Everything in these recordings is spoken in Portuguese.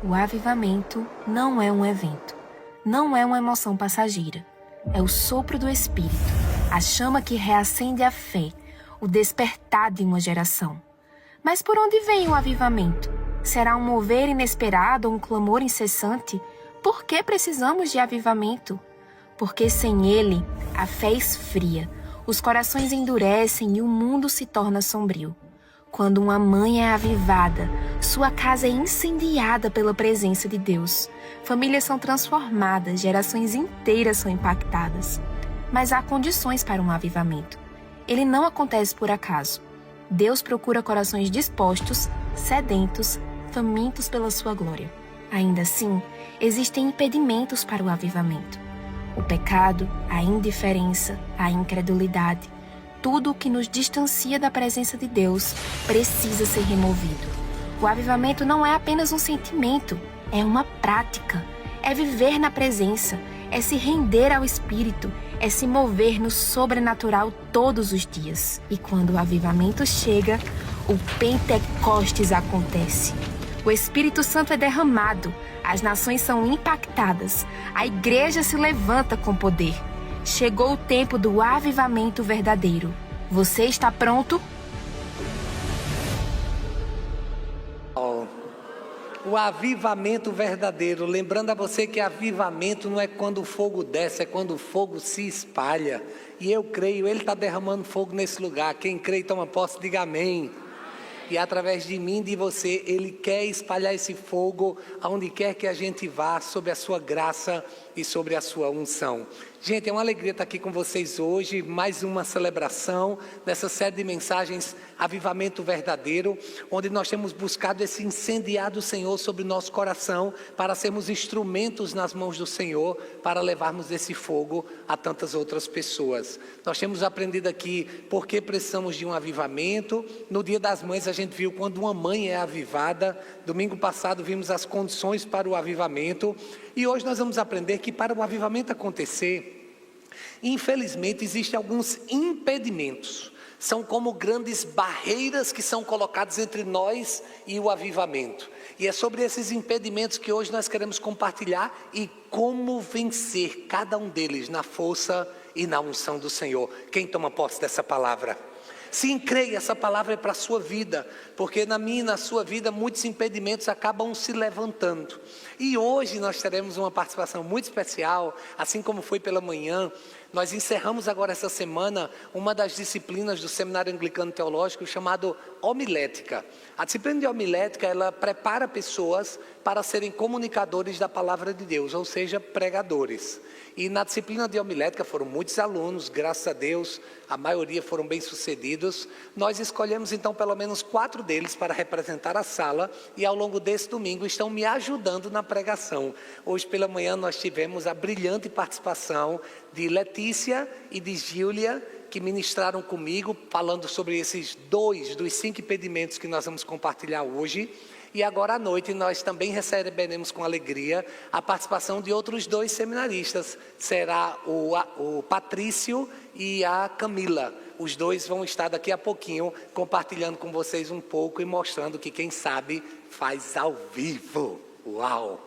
O avivamento não é um evento, não é uma emoção passageira. É o sopro do Espírito, a chama que reacende a fé, o despertar de uma geração. Mas por onde vem o avivamento? Será um mover inesperado ou um clamor incessante? Por que precisamos de avivamento? Porque sem ele, a fé esfria, os corações endurecem e o mundo se torna sombrio. Quando uma mãe é avivada, sua casa é incendiada pela presença de Deus. Famílias são transformadas, gerações inteiras são impactadas. Mas há condições para um avivamento. Ele não acontece por acaso. Deus procura corações dispostos, sedentos, famintos pela sua glória. Ainda assim, existem impedimentos para o avivamento. O pecado, a indiferença, a incredulidade, tudo o que nos distancia da presença de Deus precisa ser removido. O avivamento não é apenas um sentimento, é uma prática. É viver na presença, é se render ao Espírito, é se mover no sobrenatural todos os dias. E quando o avivamento chega, o Pentecostes acontece. O Espírito Santo é derramado, as nações são impactadas, a igreja se levanta com poder. Chegou o tempo do avivamento verdadeiro. Você está pronto? O avivamento verdadeiro. Lembrando a você que avivamento não é quando o fogo desce, é quando o fogo se espalha. E eu creio, Ele está derramando fogo nesse lugar. Quem crê e toma posse, diga amém. E através de mim e de você, Ele quer espalhar esse fogo aonde quer que a gente vá, sob a sua graça e sobre a sua unção. Gente, é uma alegria estar aqui com vocês hoje, mais uma celebração dessa série de mensagens Avivamento Verdadeiro, onde nós temos buscado esse incendiar do Senhor sobre o nosso coração, para sermos instrumentos nas mãos do Senhor, para levarmos esse fogo a tantas outras pessoas. Nós temos aprendido aqui por que precisamos de um avivamento. No Dia das Mães a gente viu quando uma mãe é avivada. Domingo passado vimos as condições para o avivamento. E hoje nós vamos aprender que para o avivamento acontecer, infelizmente existem alguns impedimentos. São como grandes barreiras que são colocadas entre nós e o avivamento. E é sobre esses impedimentos que hoje nós queremos compartilhar e como vencer cada um deles na força e na unção do Senhor. Quem toma posse dessa palavra? Sim, creia, essa palavra é para a sua vida, porque na minha e na sua vida muitos impedimentos acabam se levantando. E hoje nós teremos uma participação muito especial, assim como foi pela manhã. Nós encerramos agora essa semana uma das disciplinas do Seminário Anglicano Teológico chamado homilética. A disciplina de homilética, ela prepara pessoas para serem comunicadores da palavra de Deus, ou seja, pregadores. E na disciplina de homilética foram muitos alunos, graças a Deus, a maioria foram bem-sucedidos. Nós escolhemos então pelo menos 4 deles para representar a sala e ao longo desse domingo estão me ajudando na pregação. Hoje pela manhã nós tivemos a brilhante participação de Letícia e de Gília, que ministraram comigo, falando sobre esses 2 dos 5 impedimentos que nós vamos compartilhar hoje. E agora à noite nós também receberemos com alegria a participação de outros 2 seminaristas. Será o Patrício e a Camila. Os 2 vão estar daqui a pouquinho compartilhando com vocês um pouco e mostrando que quem sabe faz ao vivo. Uau!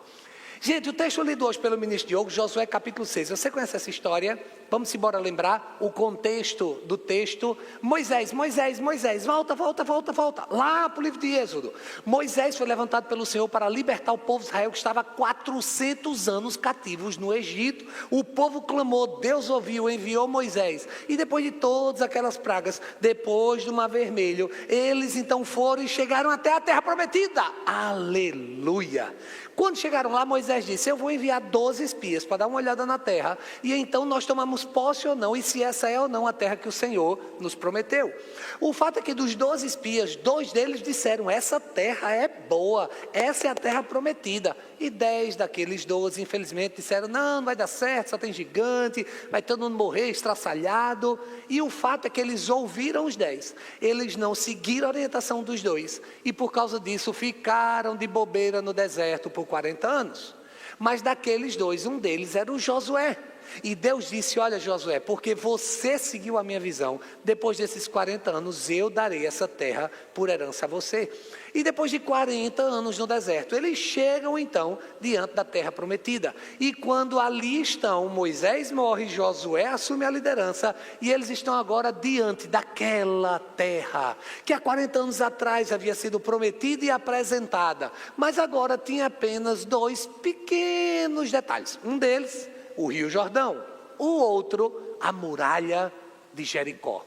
Gente, o texto lido hoje pelo ministro Diogo, Josué capítulo 6. Você conhece essa história? Vamos embora lembrar o contexto do texto. Moisés, volta. Lá para o livro de Êxodo. Moisés foi levantado pelo Senhor para libertar o povo de Israel que estava há 400 anos cativos no Egito. O povo clamou, Deus ouviu, enviou Moisés. E depois de todas aquelas pragas, depois do Mar Vermelho, eles então foram e chegaram até a terra prometida. Aleluia! Quando chegaram lá, Moisés disse, eu vou enviar 12 espias para dar uma olhada na terra, e então nós tomamos posse ou não, e se essa é ou não a terra que o Senhor nos prometeu. O fato é que dos 12 espias, 2 deles disseram, essa terra é boa, essa é a terra prometida. E 10 daqueles 12, infelizmente, disseram, não vai dar certo, só tem gigante, vai todo mundo morrer estraçalhado. E o fato é que eles ouviram os 10, eles não seguiram a orientação dos 2, e por causa disso ficaram de bobeira no deserto por 40 anos. Mas daqueles 2, um deles era o Josué. E Deus disse, olha Josué, porque você seguiu a minha visão, depois desses 40 anos eu darei essa terra por herança a você. E depois de 40 anos no deserto, eles chegam então diante da terra prometida. E quando ali estão, Moisés morre, Josué assume a liderança, e eles estão agora diante daquela terra, que há 40 anos atrás havia sido prometida e apresentada. Mas agora tinha apenas 2 pequenos detalhes. Um deles, o Rio Jordão. O outro, a muralha de Jericó.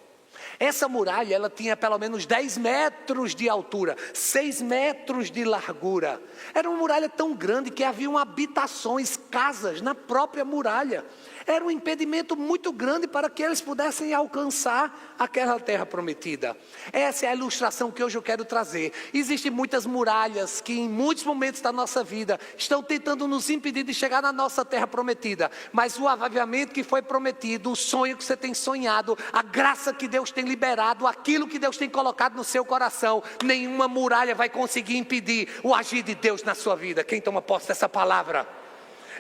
Essa muralha, ela tinha pelo menos 10 metros de altura, 6 metros de largura. Era uma muralha tão grande que haviam habitações, casas na própria muralha. Era um impedimento muito grande para que eles pudessem alcançar aquela terra prometida. Essa é a ilustração que hoje eu quero trazer. Existem muitas muralhas que em muitos momentos da nossa vida estão tentando nos impedir de chegar na nossa terra prometida. Mas o avivamento que foi prometido, o sonho que você tem sonhado, a graça que Deus tem liberado, aquilo que Deus tem colocado no seu coração, nenhuma muralha vai conseguir impedir o agir de Deus na sua vida. Quem toma posse dessa palavra?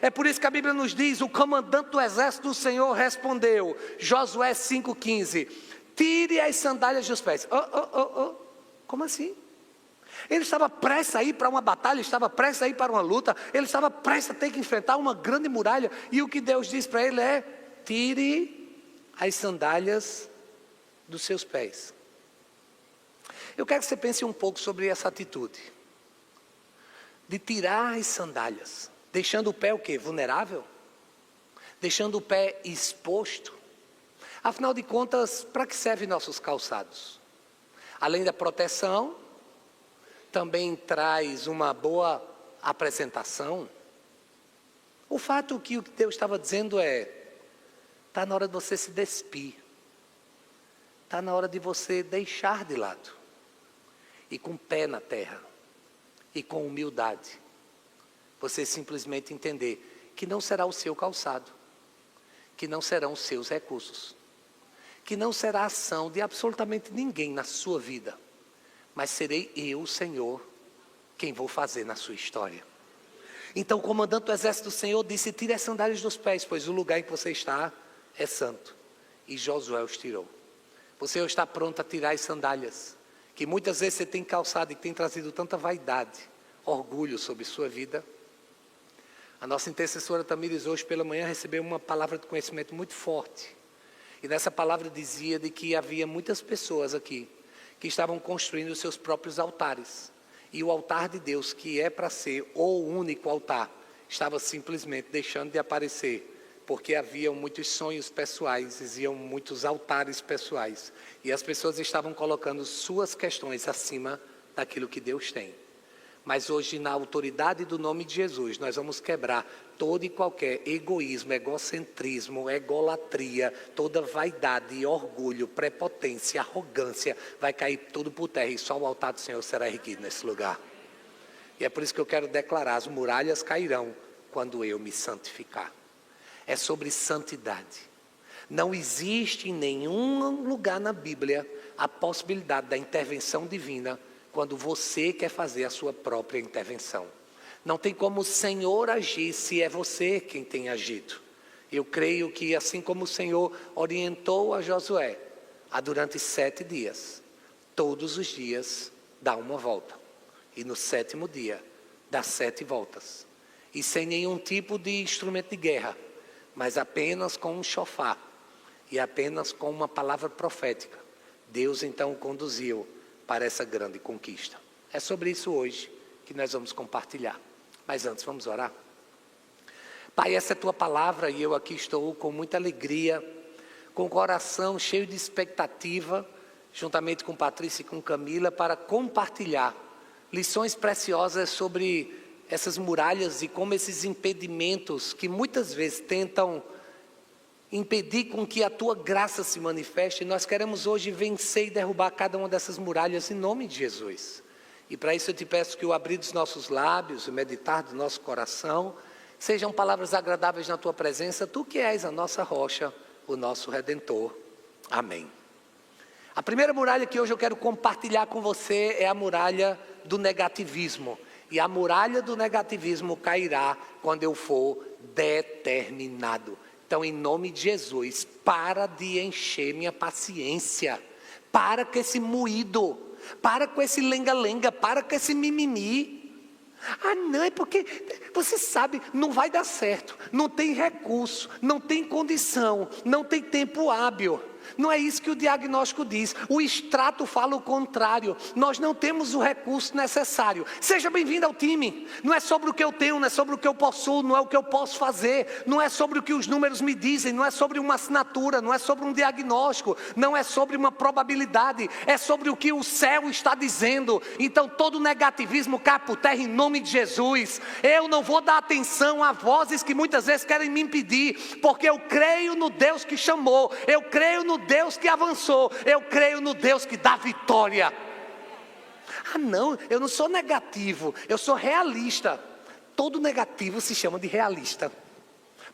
É por isso que a Bíblia nos diz, o comandante do exército do Senhor respondeu, Josué 5,15, tire as sandálias dos pés. Como assim? Ele estava prestes a ir para uma batalha, estava prestes a ir para uma luta, ele estava prestes a ter que enfrentar uma grande muralha, e o que Deus diz para ele é, tire as sandálias dos seus pés. Eu quero que você pense um pouco sobre essa atitude, de tirar as sandálias. Deixando o pé o quê? Vulnerável? Deixando o pé exposto? Afinal de contas, para que servem nossos calçados? Além da proteção, também traz uma boa apresentação. O fato que o que Deus estava dizendo é, está na hora de você se despir. Está na hora de você deixar de lado. E com o pé na terra. E com humildade. Você simplesmente entender que não será o seu calçado, que não serão os seus recursos, que não será a ação de absolutamente ninguém na sua vida, mas serei eu, Senhor, quem vou fazer na sua história. Então o comandante do exército do Senhor disse, tire as sandálias dos pés, pois o lugar em que você está é santo. E Josué os tirou. Você hoje está pronto a tirar as sandálias, que muitas vezes você tem calçado e tem trazido tanta vaidade, orgulho sobre sua vida. A nossa intercessora Tamires hoje pela manhã recebeu uma palavra de conhecimento muito forte. E nessa palavra dizia de que havia muitas pessoas aqui que estavam construindo os seus próprios altares. E o altar de Deus, que é para ser o único altar, estava simplesmente deixando de aparecer. Porque haviam muitos sonhos pessoais, existiam muitos altares pessoais. E as pessoas estavam colocando suas questões acima daquilo que Deus tem. Mas hoje, na autoridade do nome de Jesus, nós vamos quebrar todo e qualquer egoísmo, egocentrismo, egolatria, toda vaidade, orgulho, prepotência, arrogância, vai cair tudo por terra e só o altar do Senhor será erguido nesse lugar. E é por isso que eu quero declarar, as muralhas cairão quando eu me santificar. É sobre santidade. Não existe em nenhum lugar na Bíblia a possibilidade da intervenção divina quando você quer fazer a sua própria intervenção. Não tem como o Senhor agir se é você quem tem agido. Eu creio que assim como o Senhor orientou a Josué, durante 7 dias, todos os dias dá uma volta. E no 7º dia, dá 7 voltas. E sem nenhum tipo de instrumento de guerra, mas apenas com um chofar e apenas com uma palavra profética. Deus então o conduziu para essa grande conquista. É sobre isso hoje que nós vamos compartilhar. Mas antes, vamos orar? Pai, essa é a tua palavra e eu aqui estou com muita alegria, com o coração cheio de expectativa, juntamente com Patrícia e com Camila, para compartilhar lições preciosas sobre essas muralhas e como esses impedimentos que muitas vezes tentam impedir com que a tua graça se manifeste. Nós queremos hoje vencer e derrubar cada uma dessas muralhas em nome de Jesus. E para isso eu te peço que o abrir dos nossos lábios, o meditar do nosso coração, sejam palavras agradáveis na tua presença, tu que és a nossa rocha, o nosso Redentor. Amém. A primeira muralha que hoje eu quero compartilhar com você é a muralha do negativismo. E a muralha do negativismo cairá quando eu for determinado. Então, em nome de Jesus, para de encher minha paciência. Para com esse moído. Para com esse lenga-lenga. Para com esse mimimi. Ah, não, é porque, você sabe, não vai dar certo. Não tem recurso, não tem condição, não tem tempo hábil. Não é isso que o diagnóstico diz. O extrato fala o contrário. Nós não temos o recurso necessário. Seja bem-vindo ao time. Não é sobre o que eu tenho, não é sobre o que eu possuo, não é o que eu posso fazer. Não é sobre o que os números me dizem, não é sobre uma assinatura, não é sobre um diagnóstico, não é sobre uma probabilidade. É sobre o que o céu está dizendo. Então todo negativismo cai por terra em nome de Jesus. Eu não vou dar atenção a vozes que muitas vezes querem me impedir, porque eu creio no Deus que chamou, eu creio no Deus que avançou, eu creio no Deus que dá vitória. Ah não, eu não sou negativo, eu sou realista. Todo negativo se chama de realista.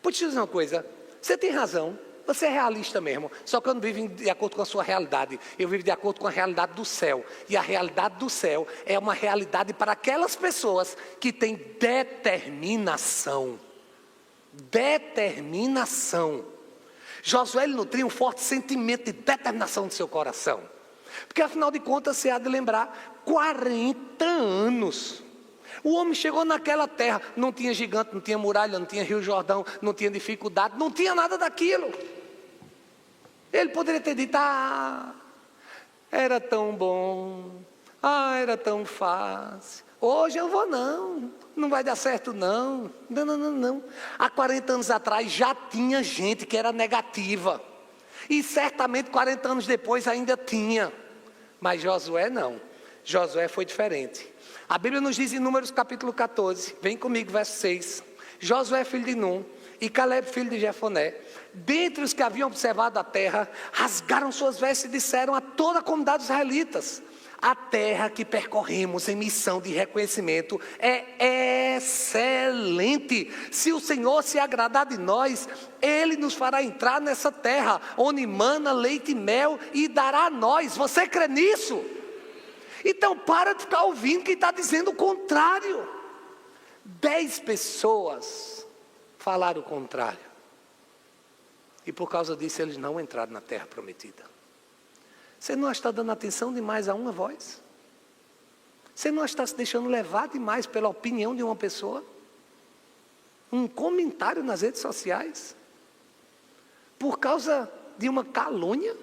Vou te dizer uma coisa, você tem razão, você é realista mesmo, só que eu não vivo de acordo com a sua realidade, eu vivo de acordo com a realidade do céu. E a realidade do céu é uma realidade para aquelas pessoas que têm determinação. Determinação. Josué nutria um forte sentimento de determinação no seu coração. Porque afinal de contas, você há de lembrar, 40 anos. O homem chegou naquela terra, não tinha gigante, não tinha muralha, não tinha Rio Jordão, não tinha dificuldade, não tinha nada daquilo. Ele poderia ter dito, era tão bom, era tão fácil. Hoje eu vou não vai dar certo não. Não. Há 40 anos atrás já tinha gente que era negativa. E certamente 40 anos depois ainda tinha. Mas Josué não. Josué foi diferente. A Bíblia nos diz em Números capítulo 14, vem comigo, verso 6. Josué filho de Num e Caleb filho de Jefoné, dentre os que haviam observado a terra, rasgaram suas vestes e disseram a toda a comunidade dos israelitas: a terra que percorremos em missão de reconhecimento é excelente. Se o Senhor se agradar de nós, Ele nos fará entrar nessa terra, onde mana leite e mel, e dará a nós. Você crê nisso? Então para de ficar ouvindo quem está dizendo o contrário. 10 pessoas falaram o contrário. E por causa disso eles não entraram na terra prometida. Você não está dando atenção demais a uma voz? Você não está se deixando levar demais pela opinião de uma pessoa? Um comentário nas redes sociais? Por causa de uma calúnia?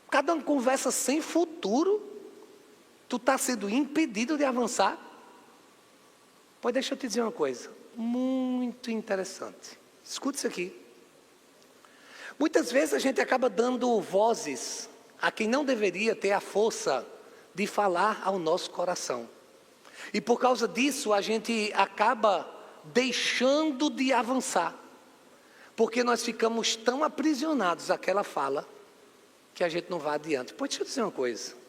Cada uma conversa sem futuro? Tu está sendo impedido de avançar? Pois deixa eu te dizer uma coisa muito interessante. Escute isso aqui. Muitas vezes a gente acaba dando vozes a quem não deveria ter a força de falar ao nosso coração. E por causa disso a gente acaba deixando de avançar. Porque nós ficamos tão aprisionados àquela fala que a gente não vai adiante. Pode deixa eu dizer uma coisa.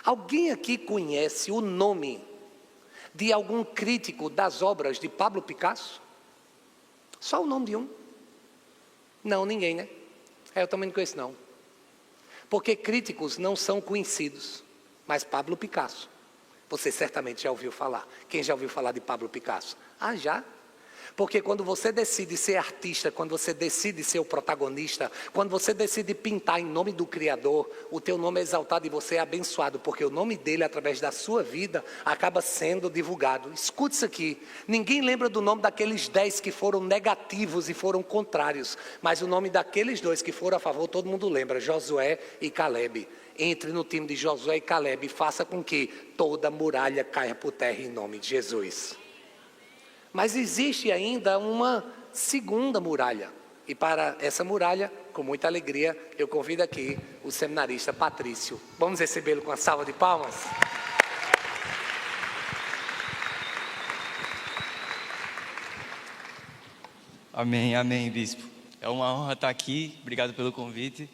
Alguém aqui conhece o nome de algum crítico das obras de Pablo Picasso? Só o nome de um? Não, ninguém, né? Eu também não conheço não. Porque críticos não são conhecidos. Mas Pablo Picasso, você certamente já ouviu falar. Quem já ouviu falar de Pablo Picasso? Já? Porque quando você decide ser artista, quando você decide ser o protagonista, quando você decide pintar em nome do Criador, o teu nome é exaltado e você é abençoado, porque o nome dele, através da sua vida, acaba sendo divulgado. Escute isso aqui, ninguém lembra do nome daqueles 10 que foram negativos e foram contrários, mas o nome daqueles 2 que foram a favor, todo mundo lembra, Josué e Caleb. Entre no time de Josué e Caleb e faça com que toda muralha caia por terra em nome de Jesus. Mas existe ainda uma segunda muralha. E para essa muralha, com muita alegria, eu convido aqui o seminarista Patrício. Vamos recebê-lo com uma salva de palmas? Amém, bispo. É uma honra estar aqui. Obrigado pelo convite.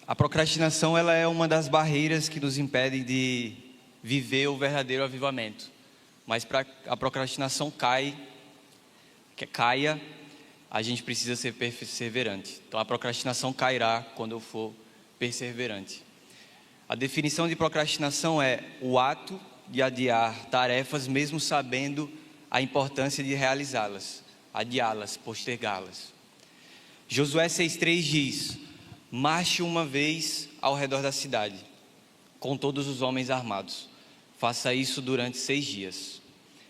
A procrastinação, ela é uma das barreiras que nos impedem de viver o verdadeiro avivamento. Mas para a procrastinação caia, a gente precisa ser perseverante. Então a procrastinação cairá quando eu for perseverante. A definição de procrastinação é o ato de adiar tarefas mesmo sabendo a importância de realizá-las, adiá-las, postergá-las. Josué 6,3 diz: marche uma vez ao redor da cidade, com todos os homens armados. Faça isso durante 6 dias.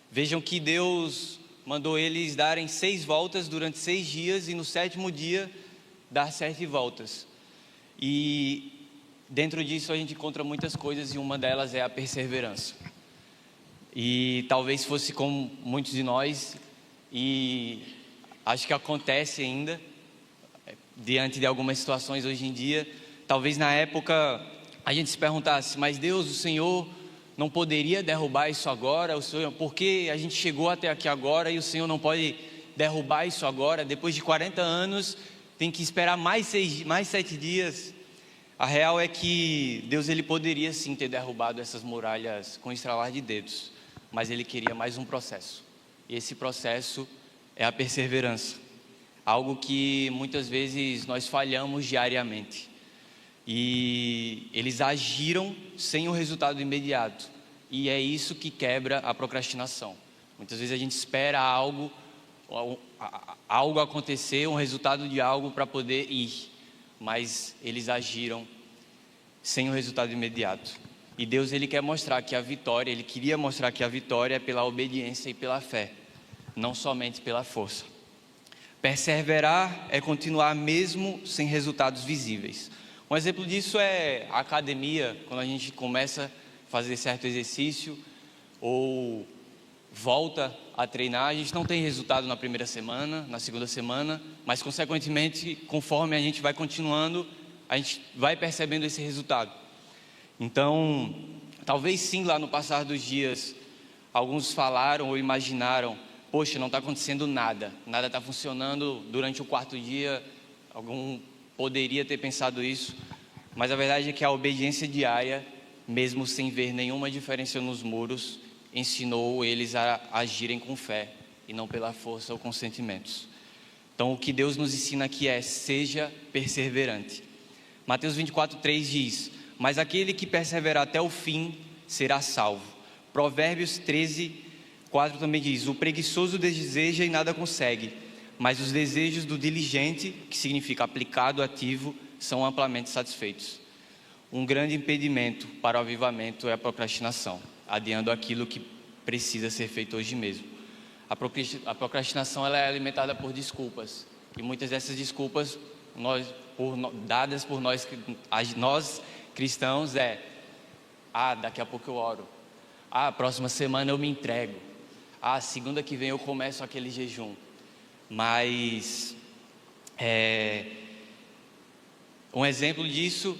Vejam que Deus mandou eles darem 6 voltas durante 6 dias e no 7º dia dar 7 voltas. E dentro disso a gente encontra muitas coisas e uma delas é a perseverança. E talvez fosse como muitos de nós, e acho que acontece ainda, diante de algumas situações hoje em dia. Talvez na época a gente se perguntasse: mas Deus, o Senhor não poderia derrubar isso agora? O Senhor, por que a gente chegou até aqui agora e o Senhor não pode derrubar isso agora? Depois de 40 anos tem que esperar mais 7 dias. A real é que Deus, ele poderia sim ter derrubado essas muralhas com estralar de dedos, mas ele queria mais um processo. E esse processo é a perseverança. Algo que muitas vezes nós falhamos diariamente. E eles agiram sem o resultado imediato. E é isso que quebra a procrastinação. Muitas vezes a gente espera algo acontecer, um resultado de algo para poder ir. Mas eles agiram sem o resultado imediato. E Deus, ele quer mostrar que a vitória, ele queria mostrar que a vitória é pela obediência e pela fé, não somente pela força. Perseverar é continuar mesmo sem resultados visíveis. Um exemplo disso é a academia, quando a gente começa a fazer certo exercício ou volta a treinar, a gente não tem resultado na primeira semana, na segunda semana, mas consequentemente, conforme a gente vai continuando, a gente vai percebendo esse resultado. Então, talvez sim, lá no passar dos dias, alguns falaram ou imaginaram: poxa, não está acontecendo nada está funcionando durante o 4º dia. Algum poderia ter pensado isso, mas a verdade é que a obediência diária, mesmo sem ver nenhuma diferença nos muros, ensinou eles a agirem com fé e não pela força ou com sentimentos. Então o que Deus nos ensina aqui é: seja perseverante. Mateus 24,3 diz: mas aquele que perseverar até o fim será salvo. Provérbios 13:4 também diz: o preguiçoso deseja e nada consegue, mas os desejos do diligente, que significa aplicado, ativo, são amplamente satisfeitos. Um grande impedimento para o avivamento é a procrastinação, adiando aquilo que precisa ser feito hoje mesmo. A procrastinação, ela é alimentada por desculpas, e muitas dessas desculpas dadas por nós cristãos daqui a pouco eu oro, próxima semana eu me entrego, segunda que vem eu começo aquele jejum. Mas um exemplo disso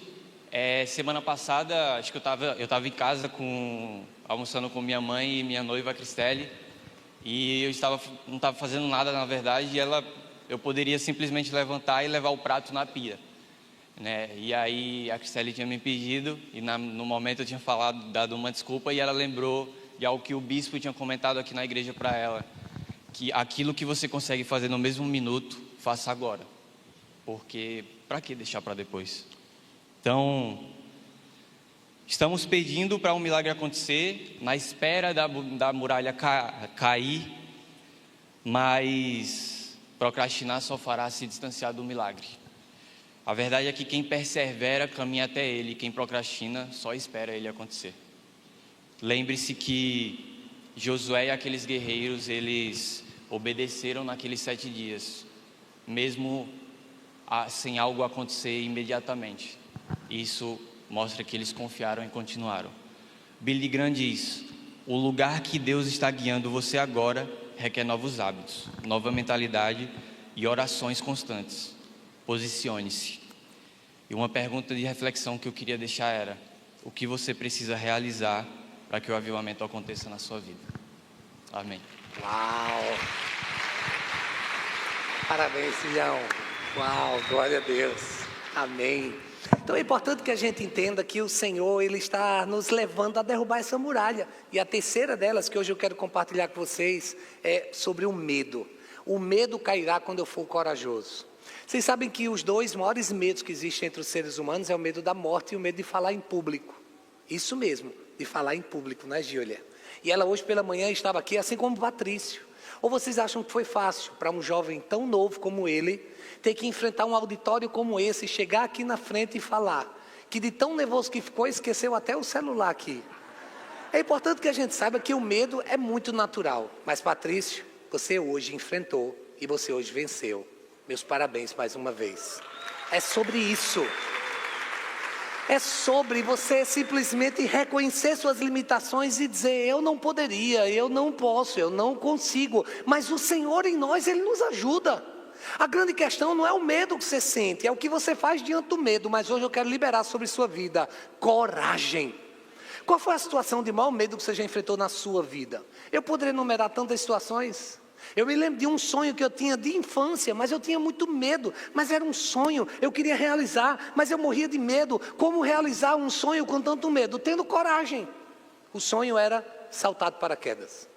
semana passada, acho que eu estava em casa almoçando com minha mãe e minha noiva Cristelle, e não estava fazendo nada, na verdade, e eu poderia simplesmente levantar e levar o prato na pia, né? E aí a Cristelle tinha me pedido, e no momento eu tinha dado uma desculpa, e ela lembrou de algo que o bispo tinha comentado aqui na igreja para ela, que aquilo que você consegue fazer no mesmo minuto, faça agora, porque para que deixar para depois? Então, estamos pedindo para um milagre acontecer, na espera da muralha cair, mas procrastinar só fará se distanciar do milagre. A verdade é que quem persevera caminha até ele, quem procrastina só espera ele acontecer. Lembre-se que Josué e aqueles guerreiros, eles obedeceram naqueles 7 dias, mesmo sem algo acontecer imediatamente. Isso mostra que eles confiaram e continuaram. Billy Graham diz: o lugar que Deus está guiando você agora requer novos hábitos, nova mentalidade e orações constantes. Posicione-se. E uma pergunta de reflexão que eu queria deixar era: o que você precisa realizar para que o avivamento aconteça na sua vida? Amém. Uau! Parabéns, filhão. Uau, glória a Deus. Amém. Então é importante que a gente entenda que o Senhor, Ele está nos levando a derrubar essa muralha. E a terceira delas, que hoje eu quero compartilhar com vocês, é sobre o medo. O medo cairá quando eu for corajoso. Vocês sabem que os 2 maiores medos que existem entre os seres humanos é o medo da morte e o medo de falar em público. Isso mesmo, de falar em público, né, Júlia? E ela hoje pela manhã estava aqui, assim como o Patrício. Ou vocês acham que foi fácil para um jovem tão novo como ele, ter que enfrentar um auditório como esse, chegar aqui na frente e falar, que de tão nervoso que ficou, esqueceu até o celular aqui. É importante que a gente saiba que o medo é muito natural. Mas Patrício, você hoje enfrentou e você hoje venceu. Meus parabéns mais uma vez. É sobre isso. É sobre você simplesmente reconhecer suas limitações e dizer, eu não poderia, eu não posso, eu não consigo. Mas o Senhor em nós, Ele nos ajuda. A grande questão não é o medo que você sente, é o que você faz diante do medo. Mas hoje eu quero liberar sobre sua vida coragem. Qual foi a situação de maior medo que você já enfrentou na sua vida? Eu poderia enumerar tantas situações. Eu me lembro de um sonho que eu tinha de infância, mas eu tinha muito medo. Mas era um sonho, eu queria realizar, mas eu morria de medo. Como realizar um sonho com tanto medo? Tendo coragem. O sonho era saltar de paraquedas.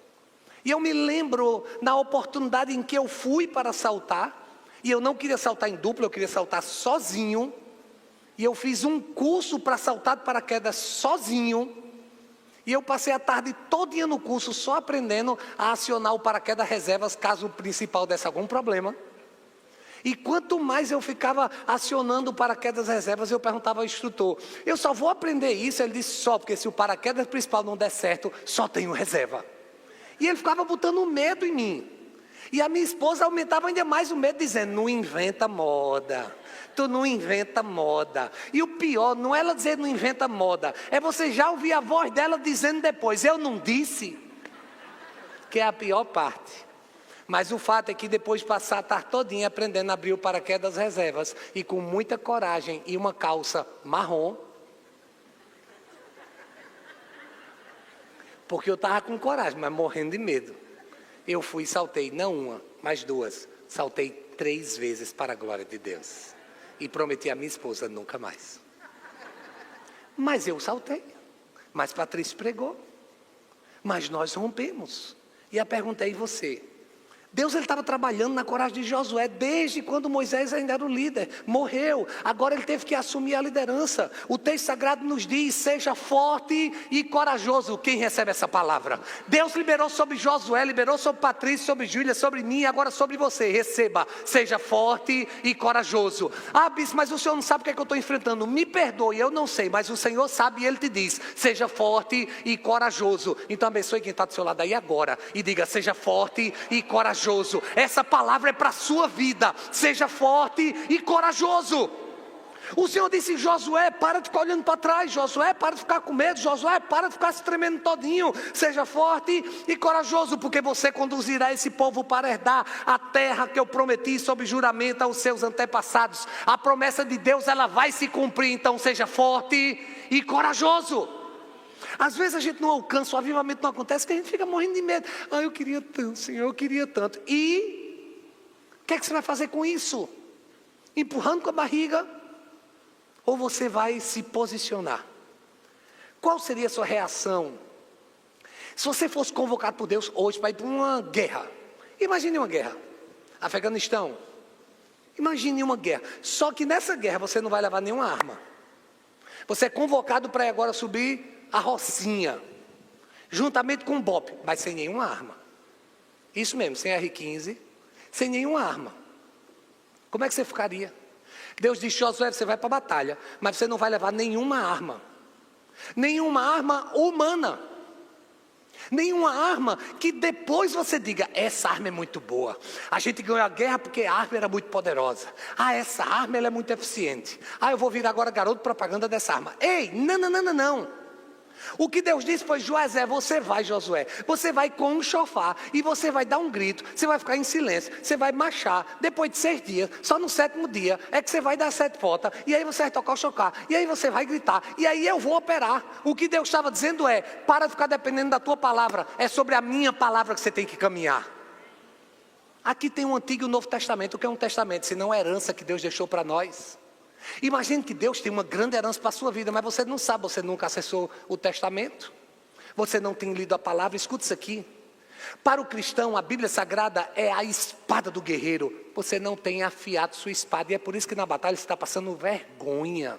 E eu me lembro na oportunidade em que eu fui para saltar, e eu não queria saltar em dupla, eu queria saltar sozinho. E eu fiz um curso para saltar de paraquedas sozinho. E eu passei a tarde todinha no curso só aprendendo a acionar o paraquedas reservas caso o principal desse algum problema. E quanto mais eu ficava acionando o paraquedas reservas, eu perguntava ao instrutor, eu só vou aprender isso? Ele disse, só, porque se o paraquedas principal não der certo, só tenho reserva. E ele ficava botando medo em mim. E a minha esposa aumentava ainda mais o medo, dizendo, não inventa moda. Tu não inventa moda. E o pior, não é ela dizer não inventa moda, é você já ouvir a voz dela dizendo depois, eu não disse. Que é a pior parte. Mas o fato é que depois de passar a tarde todinha aprendendo a abrir o paraquedas reservas, e com muita coragem e uma calça marrom, porque eu estava com coragem, mas morrendo de medo. Eu fui e saltei, não uma, mas duas. Saltei 3 vezes para a glória de Deus. E prometi à minha esposa nunca mais. Mas eu saltei. Mas Patrício pregou. Mas nós rompemos. E a pergunta é, e você? Deus estava trabalhando na coragem de Josué desde quando Moisés ainda era o líder. Morreu, agora ele teve que assumir a liderança. O texto sagrado nos diz, seja forte e corajoso. Quem recebe essa palavra? Deus liberou sobre Josué, liberou sobre Patrícia, sobre Júlia, sobre mim, agora sobre você. Receba, seja forte e corajoso. Ah, bispo, mas o senhor não sabe o que é que eu estou enfrentando. Me perdoe, eu não sei, mas o Senhor sabe e Ele te diz, seja forte e corajoso. Então abençoe quem está do seu lado aí agora e diga, seja forte e corajoso. Essa palavra é para a sua vida. Seja forte e corajoso. O Senhor disse, Josué, para de ficar olhando para trás. Josué, para de ficar com medo. Josué, para de ficar se tremendo todinho. Seja forte e corajoso, porque você conduzirá esse povo para herdar a terra que eu prometi sob juramento aos seus antepassados. A promessa de Deus, ela vai se cumprir. Então seja forte e corajoso. Às vezes a gente não alcança, o avivamento não acontece, que a gente fica morrendo de medo. Ah, eu queria tanto, Senhor, eu queria tanto. E o que é que você vai fazer com isso? Empurrando com a barriga? Ou você vai se posicionar? Qual seria a sua reação? Se você fosse convocado por Deus hoje para ir para uma guerra. Imagine uma guerra. Afeganistão. Imagine uma guerra. Só que nessa guerra você não vai levar nenhuma arma. Você é convocado para agora subir a Rocinha, juntamente com o BOP, mas sem nenhuma arma. Isso mesmo, sem R15, sem nenhuma arma. Como é que você ficaria? Deus disse, Josué, você vai para a batalha, mas você não vai levar nenhuma arma. Nenhuma arma humana. Nenhuma arma que depois você diga, essa arma é muito boa. A gente ganhou a guerra porque a arma era muito poderosa. Ah, essa arma ela é muito eficiente. Ah, eu vou virar agora garoto propaganda dessa arma. Ei, não. O que Deus disse foi, Josué, você vai com um chofar e você vai dar um grito, você vai ficar em silêncio, você vai marchar, depois de 6 dias, só no 7º dia, é que você vai dar 7 voltas, e aí você vai tocar o chofar, e aí você vai gritar, e aí eu vou operar. O que Deus estava dizendo é, para de ficar dependendo da tua palavra, é sobre a minha palavra que você tem que caminhar. Aqui tem um Antigo e um Novo Testamento. O que é um testamento? Se não é herança que Deus deixou para nós. Imagine que Deus tem uma grande herança para a sua vida, mas você não sabe, você nunca acessou o testamento, você não tem lido a palavra. Escuta isso aqui, para o cristão a Bíblia Sagrada é a espada do guerreiro. Você não tem afiado sua espada, e é por isso que na batalha você está passando vergonha,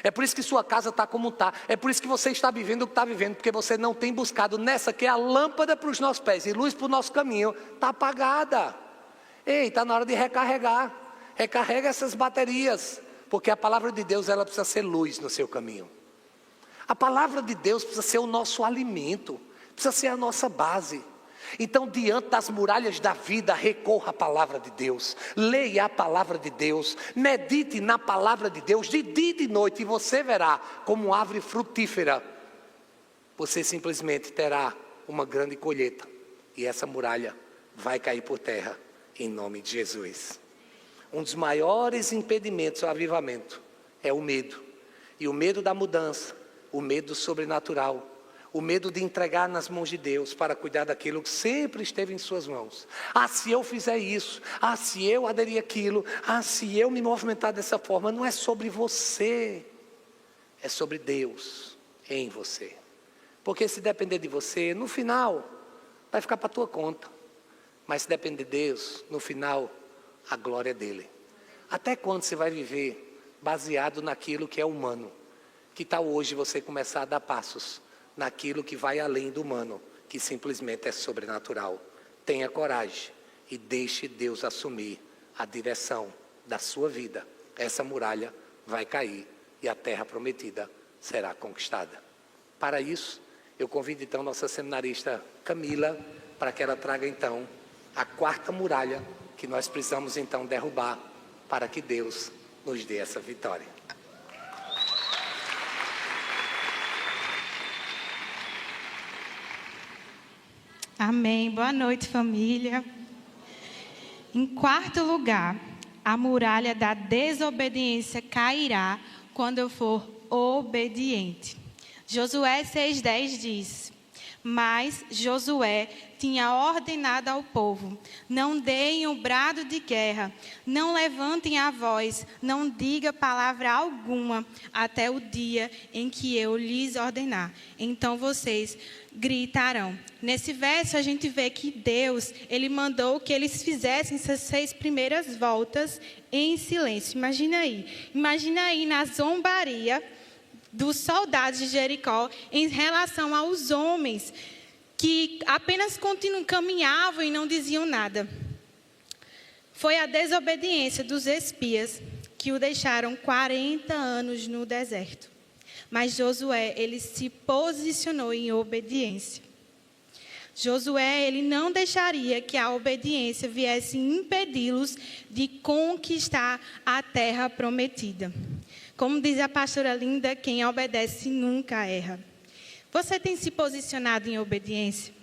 É por isso que sua casa está como está. É por isso que você está vivendo o que está vivendo. Porque você não tem buscado nessa que é a lâmpada para os nossos pés e luz para o nosso caminho. Está apagada. Ei, está na hora de recarregar. Recarrega essas baterias. Porque a palavra de Deus, ela precisa ser luz no seu caminho. A palavra de Deus precisa ser o nosso alimento. Precisa ser a nossa base. Então, diante das muralhas da vida, recorra à palavra de Deus. Leia a palavra de Deus. Medite na palavra de Deus de dia e de noite. E você verá como árvore frutífera. Você simplesmente terá uma grande colheita. E essa muralha vai cair por terra. Em nome de Jesus. Um dos maiores impedimentos ao avivamento é o medo. E o medo da mudança. O medo sobrenatural. O medo de entregar nas mãos de Deus para cuidar daquilo que sempre esteve em suas mãos. Ah, se eu fizer isso. Ah, se eu aderir àquilo. Ah, se eu me movimentar dessa forma. Não é sobre você. É sobre Deus em você. Porque se depender de você, no final, vai ficar para a tua conta. Mas se depender de Deus, no final, a glória é dele. Até quando você vai viver baseado naquilo que é humano? Que tal hoje você começar a dar passos naquilo que vai além do humano, que simplesmente é sobrenatural? Tenha coragem e deixe Deus assumir a direção da sua vida. Essa muralha vai cair e a terra prometida será conquistada. Para isso, eu convido então nossa seminarista Camila, para que ela traga então a quarta muralha que nós precisamos então derrubar, para que Deus nos dê essa vitória. Amém. Boa noite, família. Em quarto lugar, a muralha da desobediência cairá quando eu for obediente. Josué 6,10 diz: mas Josué tinha ordenado ao povo: não deem o brado de guerra, não levantem a voz, não diga palavra alguma, até o dia em que eu lhes ordenar. Então vocês gritarão. Nesse verso a gente vê que Deus, ele mandou que eles fizessem essas 6 primeiras voltas em silêncio. Imagina aí na zombaria dos soldados de Jericó em relação aos homens que apenas caminhavam e não diziam nada. Foi a desobediência dos espias que o deixaram 40 anos no deserto. Mas Josué, ele se posicionou em obediência. Josué, ele não deixaria que a obediência viesse impedi-los de conquistar a terra prometida. Como diz a pastora Linda, quem obedece nunca erra. Você tem se posicionado em obediência?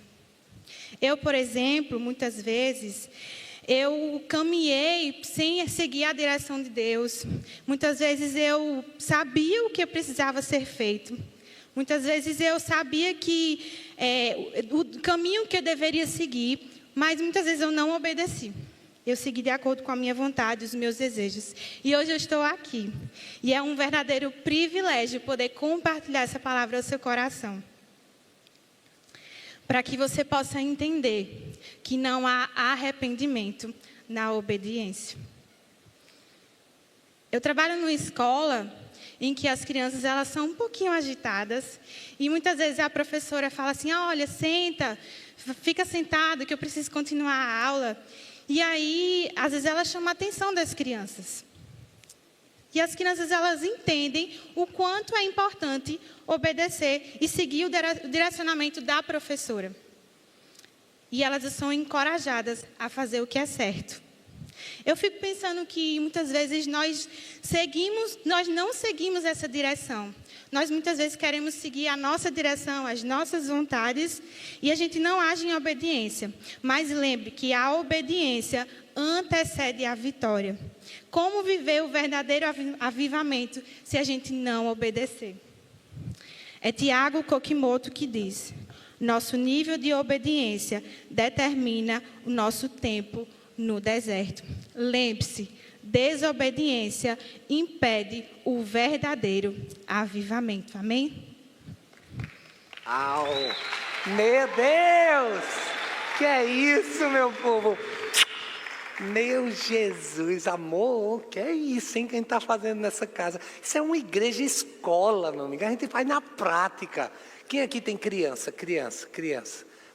Eu, por exemplo, muitas vezes, eu caminhei sem seguir a direção de Deus. Muitas vezes eu sabia o que precisava ser feito. Muitas vezes eu sabia que o caminho que eu deveria seguir, mas muitas vezes eu não obedeci. Eu segui de acordo com a minha vontade, os meus desejos. E hoje eu estou aqui. E é um verdadeiro privilégio poder compartilhar essa palavra ao seu coração. Para que você possa entender que não há arrependimento na obediência. Eu trabalho numa escola em que as crianças elas são um pouquinho agitadas. E muitas vezes a professora fala assim: olha, senta, fica sentado que eu preciso continuar a aula. E aí, às vezes, ela chama a atenção das crianças. E as crianças, elas entendem o quanto é importante obedecer e seguir o direcionamento da professora. E elas são encorajadas a fazer o que é certo. Eu fico pensando que, muitas vezes, nós não seguimos essa direção. Nós, muitas vezes, queremos seguir a nossa direção, as nossas vontades, e a gente não age em obediência. Mas lembre que a obediência antecede a vitória. Como viver o verdadeiro avivamento se a gente não obedecer? É Tiago Kokimoto que diz: nosso nível de obediência determina o nosso tempo no deserto. Lembre-se, desobediência impede o verdadeiro avivamento. Amém? Au! Meu Deus! Que é isso, meu povo? Meu Jesus, amor, que é isso, hein, que a gente está fazendo nessa casa? Isso é uma igreja escola, meu amigo, a gente faz na prática. Quem aqui tem criança?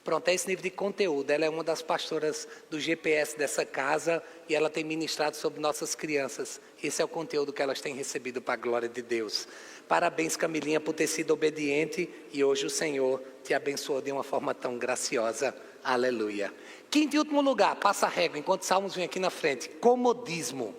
Pronto, é esse nível de conteúdo. Ela é uma das pastoras do GPS dessa casa e ela tem ministrado sobre nossas crianças. Esse é o conteúdo que elas têm recebido para a glória de Deus. Parabéns, Camilinha, por ter sido obediente e hoje o Senhor te abençoou de uma forma tão graciosa. Aleluia. Quinto e último lugar, passa a régua, enquanto os salmos vêm aqui na frente. Comodismo.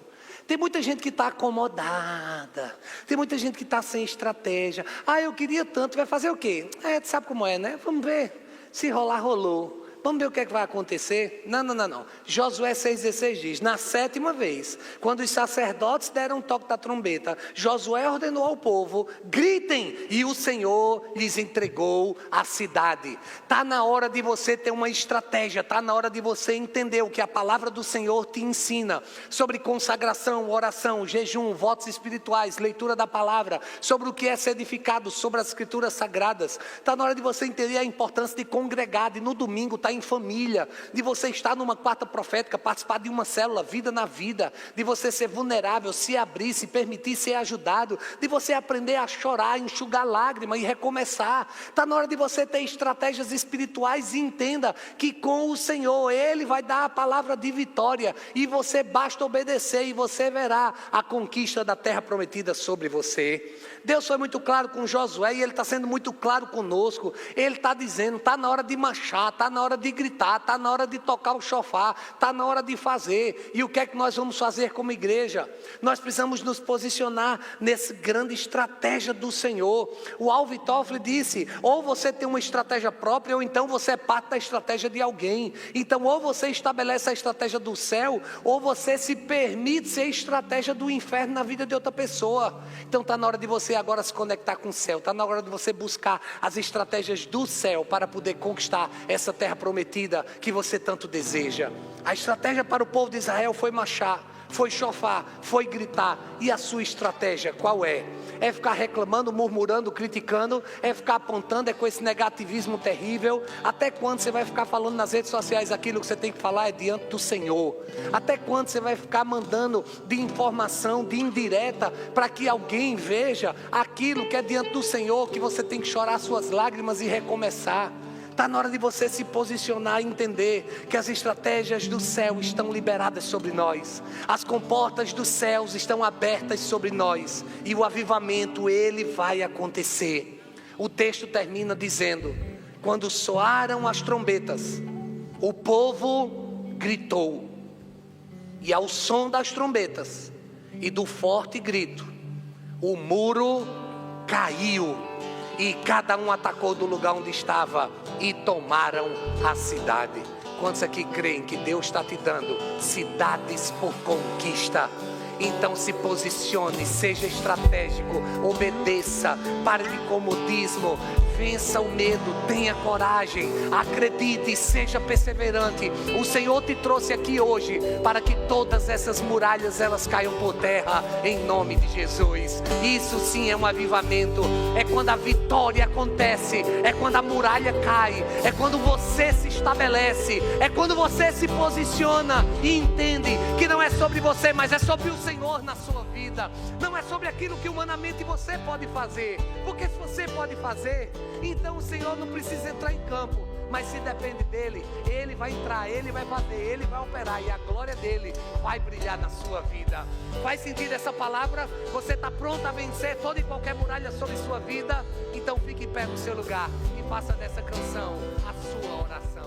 Tem muita gente que está acomodada. Tem muita gente que está sem estratégia. Eu queria tanto, vai fazer o quê? Tu sabe como é, né? Vamos ver. Se rolar, rolou. Vamos ver o que é que vai acontecer? Não. Josué 6,16 diz, na 7ª vez, quando os sacerdotes deram um toque da trombeta, Josué ordenou ao povo, gritem, e o Senhor lhes entregou a cidade. Está na hora de você ter uma estratégia, está na hora de você entender o que a palavra do Senhor te ensina, sobre consagração, oração, jejum, votos espirituais, leitura da palavra, sobre o que é ser edificado, sobre as escrituras sagradas. Está na hora de você entender a importância de congregar, de no domingo estar em família, de você estar numa quarta profética, participar de uma célula, vida na vida, de você ser vulnerável, se abrir, se permitir ser ajudado, de você aprender a chorar, enxugar lágrimas e recomeçar. Está na hora de você ter estratégias espirituais e entenda que com o Senhor, Ele vai dar a palavra de vitória e você basta obedecer e você verá a conquista da terra prometida sobre você. Deus foi muito claro com Josué e Ele está sendo muito claro conosco. Ele está dizendo, está na hora de marchar, está na hora de gritar, está na hora de tocar o chofar, está na hora de fazer. E o que é que nós vamos fazer como igreja? Nós precisamos nos posicionar nessa grande estratégia do Senhor. O Alvin Toffler disse, ou você tem uma estratégia própria, ou então você é parte da estratégia de alguém. Então ou você estabelece a estratégia do céu, ou você se permite ser estratégia do inferno na vida de outra pessoa. Então está na hora de você agora se conectar com o céu, está na hora de você buscar as estratégias do céu para poder conquistar essa terra prometida que você tanto deseja. A estratégia para o povo de Israel foi marchar, foi chofar, foi gritar. E a sua estratégia qual é? É ficar reclamando, murmurando, criticando? É ficar apontando? É com esse negativismo terrível? Até quando você vai ficar falando nas redes sociais aquilo que você tem que falar é diante do Senhor? Até quando você vai ficar mandando de informação, de indireta, para que alguém veja aquilo que é diante do Senhor, que você tem que chorar suas lágrimas e recomeçar? Está na hora de você se posicionar e entender que as estratégias do céu estão liberadas sobre nós. As comportas dos céus estão abertas sobre nós. E o avivamento, ele vai acontecer. O texto termina dizendo, quando soaram as trombetas, o povo gritou. E ao som das trombetas e do forte grito, o muro caiu. E cada um atacou do lugar onde estava e tomaram a cidade. Quantos aqui creem que Deus está te dando cidades por conquista? Então se posicione, seja estratégico, obedeça, pare de comodismo, vença o medo, tenha coragem, acredite, seja perseverante. O Senhor te trouxe aqui hoje para que todas essas muralhas elas caiam por terra em nome de Jesus. Isso sim é um avivamento, é quando a vitória acontece, é quando a muralha cai, é quando você se estabelece, é quando você se posiciona e entende que não é sobre você, mas é sobre o Senhor na sua vida. Não é sobre aquilo que humanamente você pode fazer, porque se você pode fazer, então o Senhor não precisa entrar em campo. Mas se depende dele, ele vai entrar, ele vai fazer, ele vai operar e a glória dele vai brilhar na sua vida. Faz sentido essa palavra? Você está pronto a vencer toda e qualquer muralha sobre sua vida? Então fique em pé no seu lugar e faça dessa canção a sua oração.